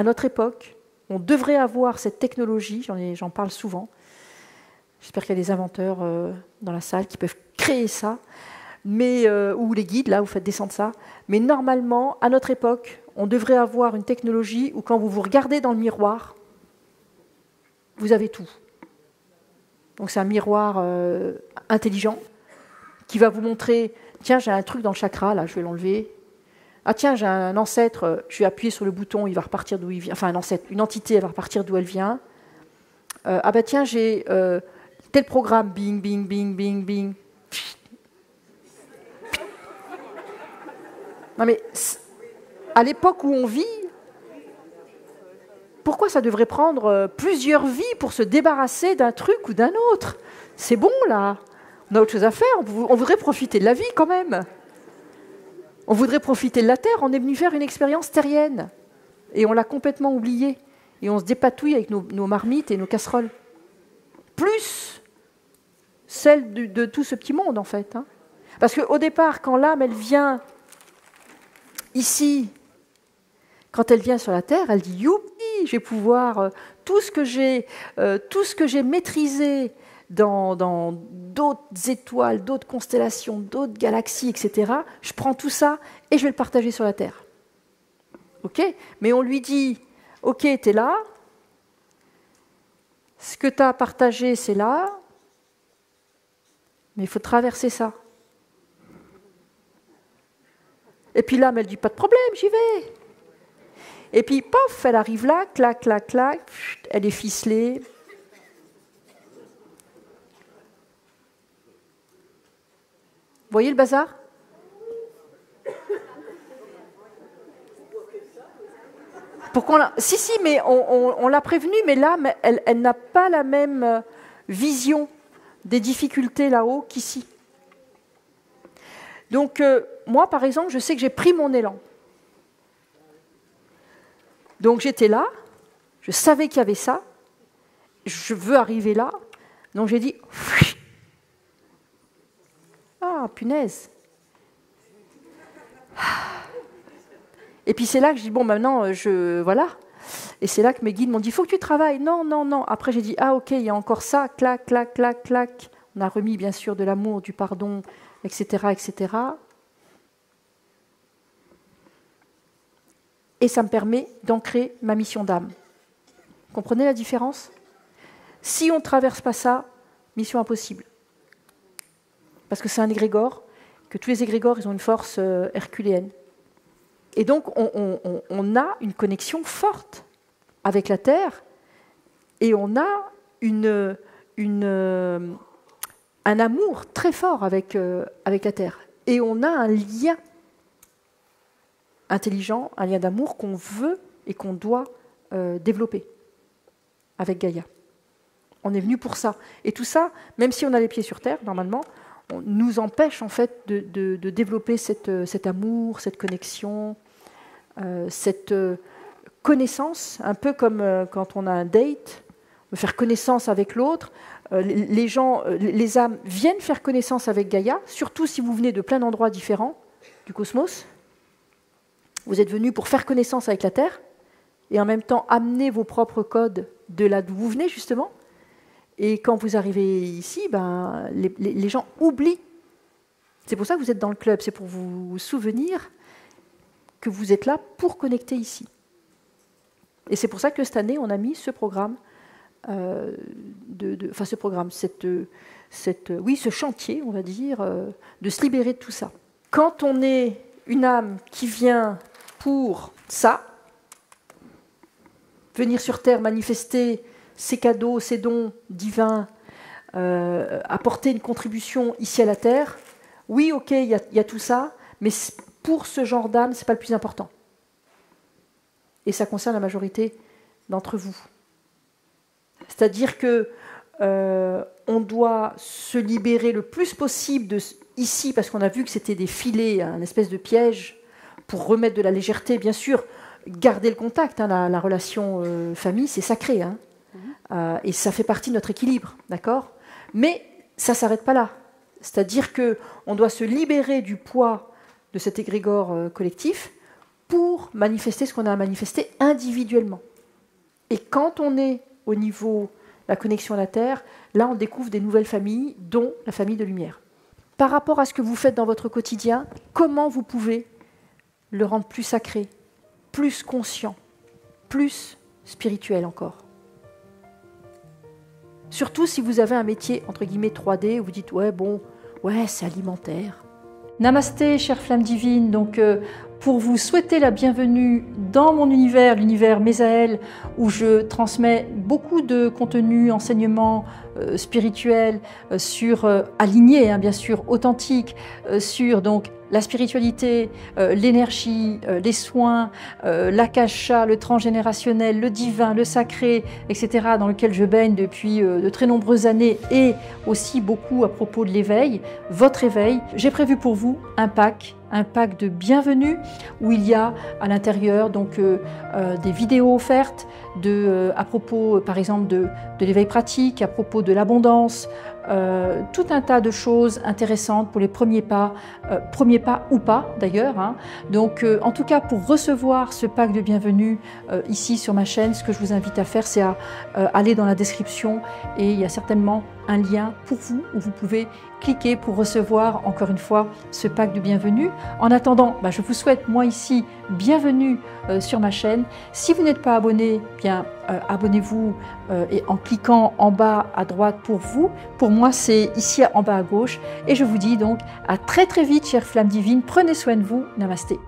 à notre époque, on devrait avoir cette technologie, j'en parle souvent, j'espère qu'il y a des inventeurs dans la salle qui peuvent créer ça, ou les guides, là, vous faites descendre ça, mais normalement, à notre époque, on devrait avoir une technologie où quand vous vous regardez dans le miroir, vous avez tout. Donc c'est un miroir intelligent qui va vous montrer, tiens, j'ai un truc dans le chakra, là, je vais l'enlever. Ah tiens, j'ai un ancêtre, je vais appuyer sur le bouton, il va repartir d'où il vient. Enfin, un ancêtre, une entité, elle va repartir d'où elle vient. Ah ben tiens, j'ai tel programme, bing, bing, bing, bing, bing. Non mais, à l'époque où on vit, pourquoi ça devrait prendre plusieurs vies pour se débarrasser d'un truc ou d'un autre? C'est bon, là. On a autre chose à faire. On voudrait profiter de la vie, quand même. On voudrait profiter de la Terre. On est venu faire une expérience terrienne. Et on l'a complètement oublié. Et on se dépatouille avec nos marmites et nos casseroles. Plus celle de tout ce petit monde, en fait. Hein. Parce qu'au départ, quand l'âme, elle vient ici, quand elle vient sur la Terre, elle dit « Youpi, je vais pouvoir tout ce que j'ai maîtrisé dans d'autres étoiles, d'autres constellations, d'autres galaxies, etc. Je prends tout ça et je vais le partager sur la Terre. » Ok ? Mais on lui dit « Ok, t'es là. Ce que tu as partagé, c'est là. Mais il faut traverser ça. » Et puis l'âme, elle dit « Pas de problème, j'y vais. » Et puis, pof, elle arrive là, clac, clac, clac, elle est ficelée. Vous voyez le bazar ? Pourquoi Si, mais on l'a prévenue, mais l'âme, elle n'a pas la même vision des difficultés là-haut qu'ici. Donc, moi, par exemple, je sais que j'ai pris mon élan. Donc j'étais là, je savais qu'il y avait ça, je veux arriver là, donc j'ai dit « Ah, punaise !» Et puis c'est là que je dis « Bon, maintenant, voilà !» Et c'est là que mes guides m'ont dit « Il faut que tu travailles. » Non, non, non. Après j'ai dit « Ah, ok, il y a encore ça, clac, clac, clac, clac. » On a remis bien sûr de l'amour, du pardon, etc., etc. Et ça me permet d'ancrer ma mission d'âme. Comprenez la différence ? Si on ne traverse pas ça, mission impossible. Parce que c'est un égrégore, que tous les égrégores, ils ont une force herculéenne. Et donc, on a une connexion forte avec la Terre, et on a un amour très fort avec la Terre. Et on a un lien intelligent, un lien d'amour qu'on veut et qu'on doit développer avec Gaïa. On est venu pour ça. Et tout ça, même si on a les pieds sur terre, normalement, on nous empêche en fait de développer cet amour, cette connexion, cette connaissance, un peu comme quand on a un date, on veut faire connaissance avec l'autre. Les gens, les âmes viennent faire connaissance avec Gaïa, surtout si vous venez de plein d'endroits différents du cosmos. Vous êtes venus pour faire connaissance avec la Terre et en même temps amener vos propres codes de là d'où vous venez, justement. Et quand vous arrivez ici, les gens oublient. C'est pour ça que vous êtes dans le club, c'est pour vous souvenir que vous êtes là pour connecter ici. Et c'est pour ça que cette année, on a mis ce programme, ce chantier, on va dire, de se libérer de tout ça. Quand on est une âme qui vient pour ça, venir sur Terre, manifester ses cadeaux, ses dons divins, apporter une contribution ici à la Terre, oui, ok, il y a tout ça, mais pour ce genre d'âme, ce n'est pas le plus important. Et ça concerne la majorité d'entre vous. C'est-à-dire que on doit se libérer le plus possible ici, parce qu'on a vu que c'était des filets, un espèce de piège, pour remettre de la légèreté, bien sûr, garder le contact, la relation famille, c'est sacré, et ça fait partie de notre équilibre, d'accord ? Mais ça ne s'arrête pas là. C'est-à-dire qu'on doit se libérer du poids de cet égrégore collectif pour manifester ce qu'on a à manifester individuellement. Et quand on est au niveau de la connexion à la Terre, là on découvre des nouvelles familles, dont la famille de lumière. Par rapport à ce que vous faites dans votre quotidien, comment vous pouvez le rendre plus sacré, plus conscient, plus spirituel encore? Surtout si vous avez un métier, entre guillemets, 3D, où vous dites « ouais, bon, ouais, c'est alimentaire ». Namasté, chère flamme divine. Donc, pour vous souhaiter la bienvenue dans mon univers, l'univers Mésaël, où je transmets beaucoup de contenu, enseignements spirituels, alignés, bien sûr, authentiques, sur donc la spiritualité, l'énergie, les soins, l'akasha, le transgénérationnel, le divin, le sacré, etc., dans lequel je baigne depuis de très nombreuses années, et aussi beaucoup à propos de l'éveil, votre éveil. J'ai prévu pour vous un pack de bienvenue où il y a à l'intérieur donc des vidéos offertes à propos par exemple de l'éveil pratique, à propos de l'abondance, tout un tas de choses intéressantes pour les premiers pas ou pas d'ailleurs. Donc en tout cas, pour recevoir ce pack de bienvenue ici sur ma chaîne, ce que je vous invite à faire, c'est à aller dans la description, et il y a certainement un lien pour vous où vous pouvez cliquer pour recevoir encore une fois ce pack de bienvenue. En attendant, je vous souhaite moi ici bienvenue sur ma chaîne. Si vous n'êtes pas abonné, bien abonnez-vous et en cliquant en bas à droite pour vous. Pour moi, c'est ici en bas à gauche. Et je vous dis donc à très très vite, chère flamme divine. Prenez soin de vous. Namasté.